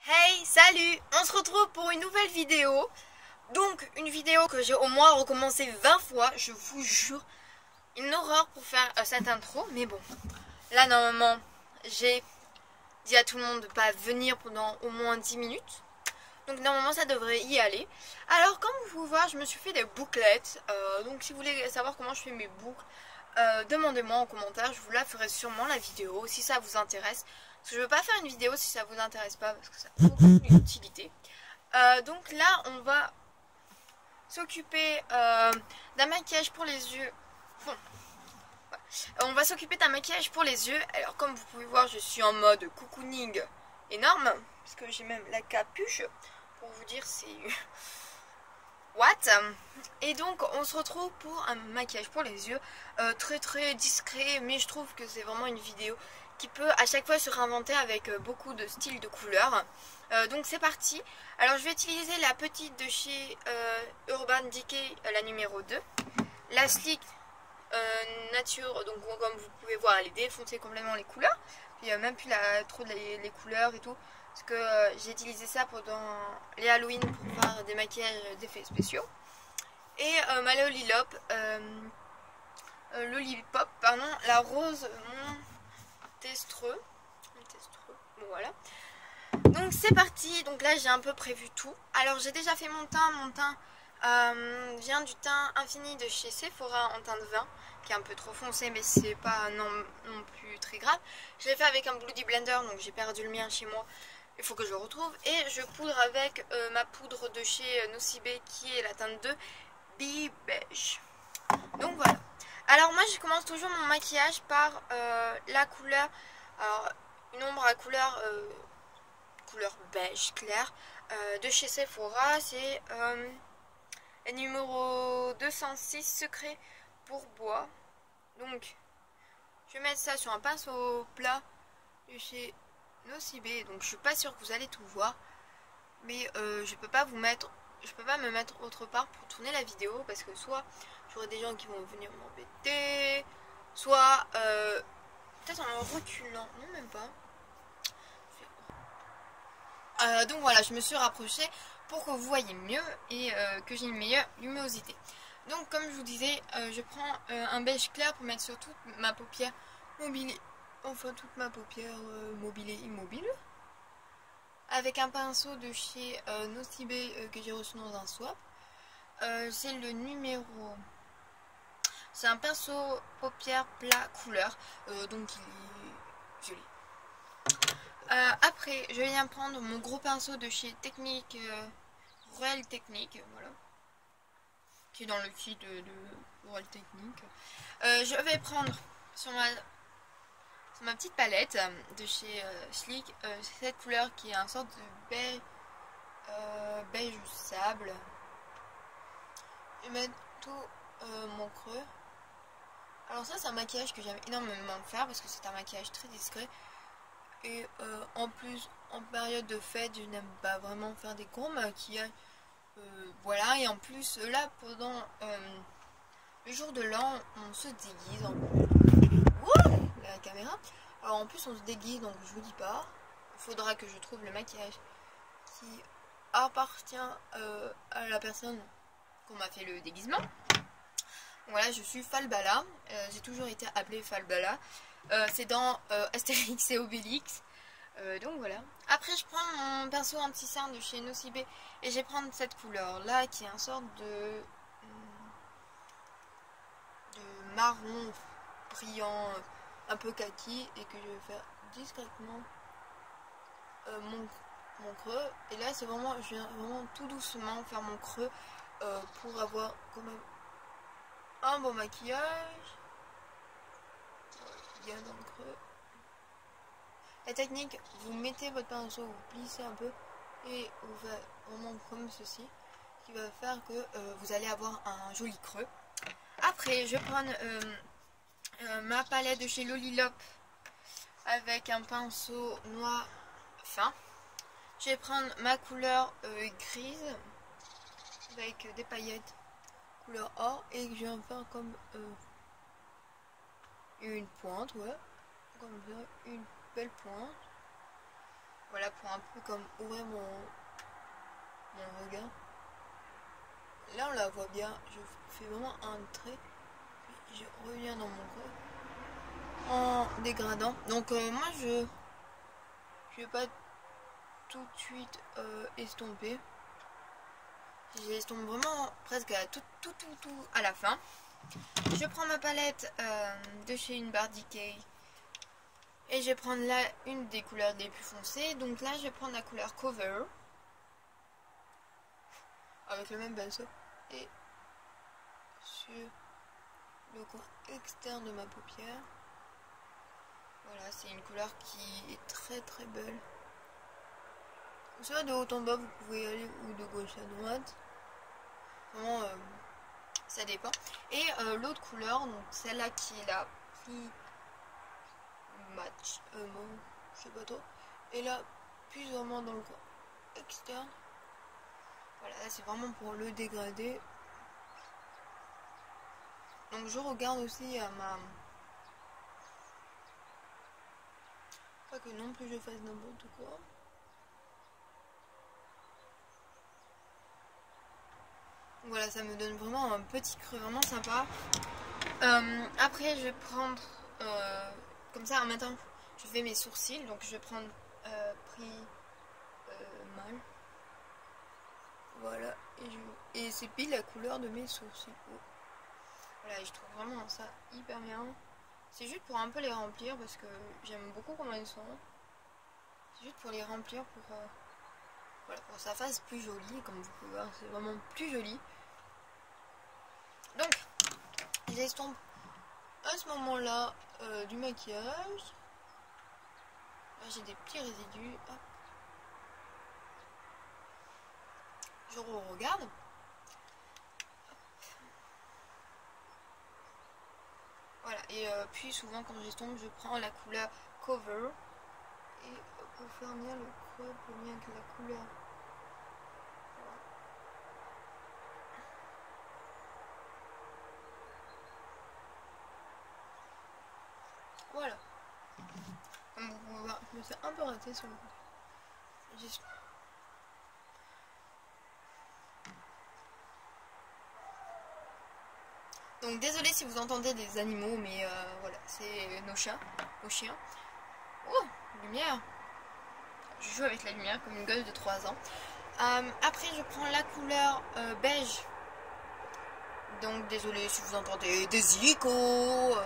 Hey, salut! On se retrouve pour une nouvelle vidéo. Donc, une vidéo que j'ai au moins recommencé 20 fois, je vous jure. Une horreur pour faire cette intro, mais bon. Là, normalement, j'ai dit à tout le monde de ne pas venir pendant au moins 10 minutes. Donc, normalement, ça devrait y aller. Alors, comme vous pouvez voir, je me suis fait des bouclettes. Donc, si vous voulez savoir comment je fais mes boucles, demandez-moi en commentaire. Je vous la ferai sûrement la vidéo, si ça vous intéresse. Parce que je ne veux pas faire une vidéo si ça vous intéresse pas, parce que ça n'a aucune utilité. Donc là, on va s'occuper d'un maquillage pour les yeux. Bon, voilà. On va s'occuper d'un maquillage pour les yeux. Alors, comme vous pouvez voir, je suis en mode cocooning énorme, parce que j'ai même la capuche. Pour vous dire, c'est what. Et donc, on se retrouve pour un maquillage pour les yeux très très discret, mais je trouve que c'est vraiment une vidéo qui peut à chaque fois se réinventer avec beaucoup de styles de couleurs. Donc c'est parti. Alors je vais utiliser la petite de chez Urban Decay, la numéro 2. La Sleek Nature, donc comme vous pouvez voir, elle est défoncée complètement les couleurs. Puis il n'y a même plus trop les couleurs et tout. Parce que j'ai utilisé ça pendant les Halloween pour faire des maquillages d'effets spéciaux. Et ma Lollipop, pardon, la rose Montestreux. Bon voilà. Donc c'est parti. Donc là j'ai un peu prévu tout. Alors j'ai déjà fait mon teint. Mon teint vient du teint infini de chez Sephora en teint de vin, qui est un peu trop foncé, mais c'est pas non plus très grave. Je l'ai fait avec un Beauty Blender, donc j'ai perdu le mien chez moi. Il faut que je le retrouve. Et je poudre avec ma poudre de chez Nocibe, qui est la teinte 2 Be Beige. Donc voilà. Alors moi je commence toujours mon maquillage par la couleur, alors une ombre à couleur beige clair de chez Sephora. C'est le numéro 206 secret pour bois. Donc je vais mettre ça sur un pinceau plat de chez Nocibe. Donc je suis pas sûre que vous allez tout voir, mais je peux pas me mettre autre part pour tourner la vidéo, parce que soit j'aurai des gens qui vont venir m'embêter, soit peut-être en reculant, non même pas. Donc voilà, je me suis rapprochée pour que vous voyez mieux et que j'ai une meilleure luminosité. Donc comme je vous disais, je prends un beige clair pour mettre sur toute ma paupière mobile, enfin toute ma paupière mobile et immobile, avec un pinceau de chez Nocibe que j'ai reçu dans un swap. C'est le numéro... C'est un pinceau paupière plat couleur, donc il est joli. Après, je viens prendre mon gros pinceau de chez Technique, Royal Technique, voilà, qui est dans le kit de Royal Technique. Je vais prendre sur ma petite palette de chez Sleek, cette couleur qui est une sorte de beige sable. Je vais mettre tout mon creux. Alors ça c'est un maquillage que j'aime énormément faire, parce que c'est un maquillage très discret. Et en plus, en période de fête, je n'aime pas vraiment faire des gros maquillages. Voilà, et en plus, là, pendant le jour de l'an, on se déguise. Wouh, la caméra. Alors en plus, on se déguise, donc je vous dis pas. Il faudra que je trouve le maquillage qui appartient à la personne qu'on m'a fait le déguisement. Voilà, je suis Falbala. J'ai toujours été appelée Falbala. C'est dans Astérix et Obélix. Donc voilà. Après je prends mon pinceau anti-cerne de chez Nocibe et je vais prendre cette couleur là qui est une sorte de marron brillant, un peu kaki, et que je vais faire discrètement mon creux. Et là c'est vraiment, je viens vraiment tout doucement faire mon creux pour avoir quand même un bon maquillage. Bien dans le creux. La technique, vous mettez votre pinceau, vous plissez un peu et vous faites vraiment comme ceci, qui va faire que vous allez avoir un joli creux. Après, je vais prendre ma palette de chez Lollipop avec un pinceau noir fin. Je vais prendre ma couleur grise avec des paillettes couleur or, et je vais en faire comme une pointe, ouais, comme ça, une belle pointe. Voilà, pour un peu comme ouvrir mon regard. Là on la voit bien, je fais vraiment un trait, puis je reviens dans mon creux en dégradant. Donc moi je vais pas tout de suite estomper. J'estompe vraiment presque à tout à la fin. Je prends ma palette de chez Une Barre Decay et je vais prendre là une des couleurs les plus foncées. Donc là je vais prendre la couleur Cover avec le même pinceau et sur le coin externe de ma paupière. Voilà, c'est une couleur qui est très belle. Soit de haut en bas vous pouvez y aller ou de gauche à droite. Vraiment ça dépend. Et l'autre couleur, donc celle-là qui est la plus match, je sais pas trop. Et là, plus vraiment dans le coin externe. Voilà, là c'est vraiment pour le dégradé. Donc je regarde aussi à ma... Pas que non plus je fasse n'importe quoi. Voilà, ça me donne vraiment un petit creux vraiment sympa. Après je vais prendre comme ça en même temps je fais mes sourcils, donc je vais prendre mal. Voilà, et c'est pile la couleur de mes sourcils. Voilà, et je trouve vraiment ça hyper bien. C'est juste pour un peu les remplir parce que j'aime beaucoup comment ils sont. C'est juste pour les remplir voilà, pour que ça fasse plus joli. Comme vous pouvez voir, c'est vraiment plus joli. Donc, j'estompe à ce moment-là du maquillage. Là, j'ai des petits résidus. Hop. Je regarde. Voilà, et puis souvent quand j'estompe, je prends la couleur Cover. Et pour faire bien le creux, pour bien que la couleur... Voilà. Comme vous pouvez voir, je me suis un peu raté sur le côté. Donc désolé si vous entendez des animaux, mais voilà, c'est nos chats, nos chiens. Oh, lumière. Je joue avec la lumière comme une gosse de 3 ans. Après je prends la couleur beige. Donc désolé si vous entendez des hélicos,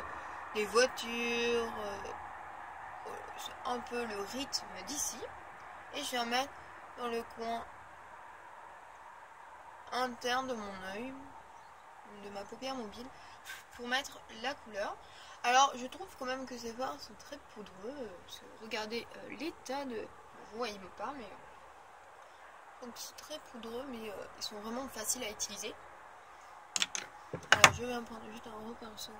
des voitures. C'est un peu le rythme d'ici. Et je vais en mettre dans le coin interne de mon œil, de ma paupière mobile, pour mettre la couleur. Alors je trouve quand même que ces fards sont très poudreux. Regardez l'état de... Vous voyez pas, mais... Donc c'est très poudreux, mais ils sont vraiment faciles à utiliser. Alors je vais prendre juste un gros pinceau.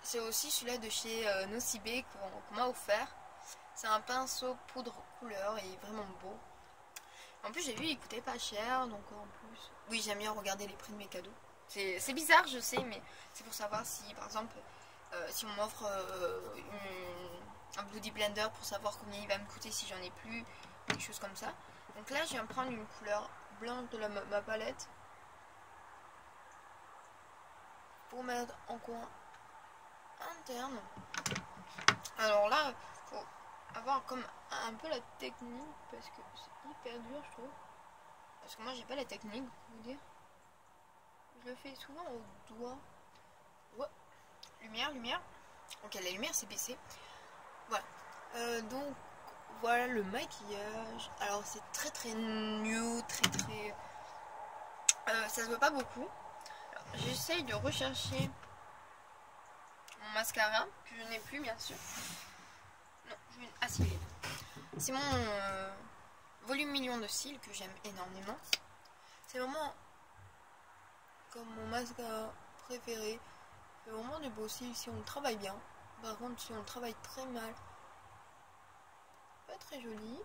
C'est aussi celui-là de chez Nocibé qu'on m'a offert. C'est un pinceau poudre couleur et vraiment beau. En plus j'ai vu il coûtait pas cher, donc en plus... Oui, j'aime bien regarder les prix de mes cadeaux. C'est bizarre, je sais, mais c'est pour savoir si par exemple si on m'offre un Beauty Blender pour savoir combien il va me coûter si j'en ai plus, quelque chose comme ça. Donc là je viens prendre une couleur blanche de ma palette pour mettre en coin interne. Alors là faut avoir comme un peu la technique parce que c'est hyper dur je trouve. Parce que moi j'ai pas la technique pour vous dire. Je le fais souvent au doigt. Ouais. Lumière. Ok, la lumière s'est baissée. Voilà. Donc voilà le maquillage. Alors c'est très nude, très ça se voit pas beaucoup. J'essaye de rechercher mon mascara que je n'ai plus bien sûr. Non, ah si, c'est mon volume million de cils que j'aime énormément. C'est vraiment comme mon mascara préféré. C'est vraiment des beaux cils si on le travaille bien. Par contre si on le travaille très mal, pas très joli.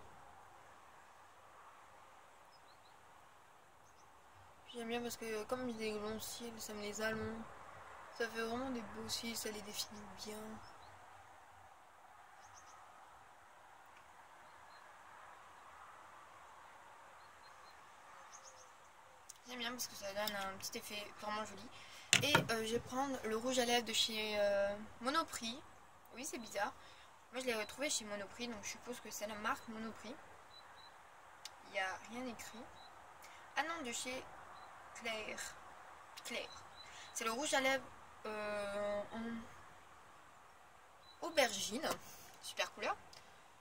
J'aime bien parce que comme j'ai des longs cils, ça me les allonge. Ça fait vraiment des beaux cils, ça les définit bien. J'aime bien parce que ça donne un petit effet vraiment joli. Et je vais prendre le rouge à lèvres de chez Monoprix. Oui, c'est bizarre. Moi, je l'ai retrouvé chez Monoprix, donc je suppose que c'est la marque Monoprix. Il n'y a rien écrit. Ah non, de chez Claire. C'est le rouge à lèvres en aubergine. Super couleur.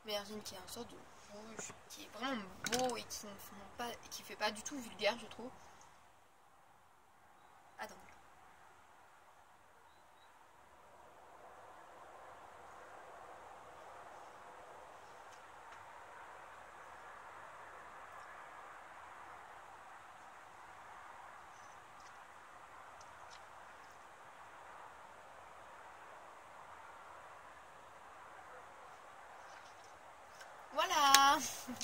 Aubergine qui est une sorte de rouge qui est vraiment beau et qui fait pas du tout vulgaire, je trouve. Attends. Voilà.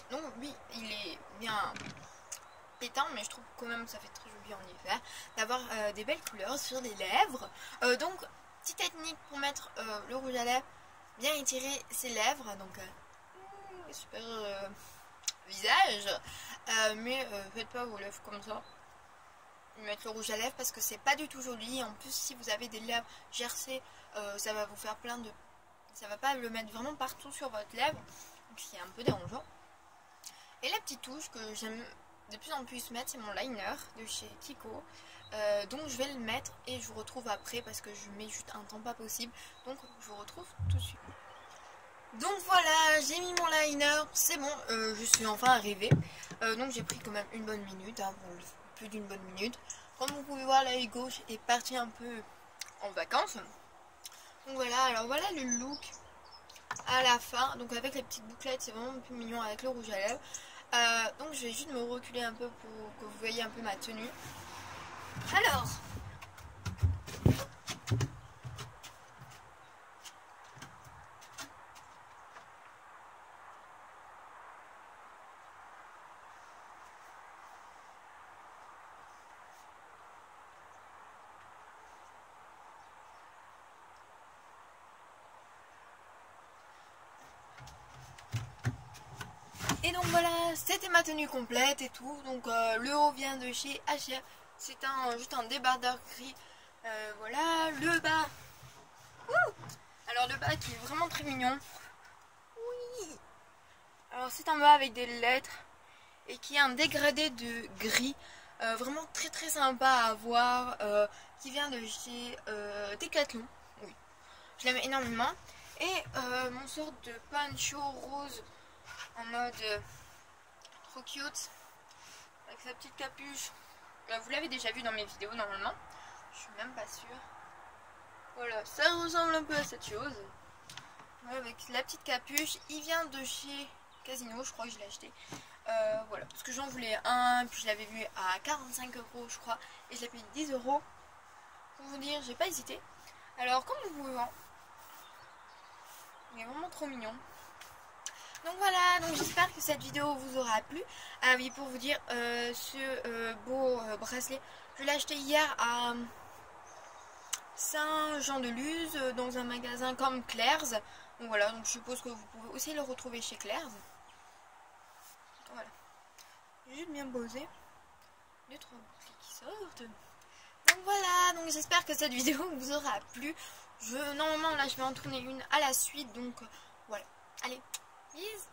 Donc oui, il est bien pétant, mais je trouve quand même ça fait très joli en hiver d'avoir des belles couleurs sur les lèvres. Donc petite technique pour mettre le rouge à lèvres, bien étirer ses lèvres, donc super visage, mais faites pas vos lèvres comme ça. Mettre le rouge à lèvres parce que c'est pas du tout joli. En plus, si vous avez des lèvres gercées, ça va vous faire plein de, ça va pas le mettre vraiment partout sur votre lèvre, donc c'est un peu dérangeant. Et la petite touche que j'aime de plus en plus mettre, c'est mon liner de chez Kiko. Donc je vais le mettre et je vous retrouve après parce que je mets juste un temps pas possible. Donc je vous retrouve tout de suite. Donc voilà, j'ai mis mon liner, c'est bon, je suis enfin arrivée. Donc j'ai pris quand même une bonne minute, hein, bon, plus d'une bonne minute. Comme vous pouvez voir, l'œil gauche est parti un peu en vacances. Donc voilà, alors voilà le look à la fin. Donc avec les petites bouclettes, c'est vraiment plus mignon avec le rouge à lèvres. Donc je vais juste me reculer un peu pour que vous voyez un peu ma tenue. Alors, et donc voilà, c'était ma tenue complète et tout. Donc le haut vient de chez H&M. C'est juste un débardeur gris. Voilà, le bas. Alors le bas qui est vraiment très mignon. Oui. Alors c'est un bas avec des lettres et qui est un dégradé de gris. Vraiment très très sympa à voir. Qui vient de chez Decathlon. Oui. Je l'aime énormément. Et mon sorte de poncho rose en mode trop cute avec sa petite capuche. Vous l'avez déjà vu dans mes vidéos normalement. Je suis même pas sûre. Voilà, ça ressemble un peu à cette chose. Voilà, avec la petite capuche. Il vient de chez Casino, je crois que je l'ai acheté. Voilà, parce que j'en voulais un, puis je l'avais vu à 45 € je crois, et je l'ai payé 10 €. Pour vous dire, j'ai pas hésité. Alors, comme vous pouvez voir, il est vraiment trop mignon. Donc voilà, donc j'espère que cette vidéo vous aura plu. Ah oui, pour vous dire, ce beau bracelet, je l'ai acheté hier à Saint-Jean-de-Luz dans un magasin comme Claire's. Donc voilà, donc je suppose que vous pouvez aussi le retrouver chez Claire's. Voilà, juste bien posé. 2-3 boucles qui sortent. Donc voilà, donc j'espère que cette vidéo vous aura plu. Normalement là je vais en tourner une à la suite, donc voilà. Allez, bisous.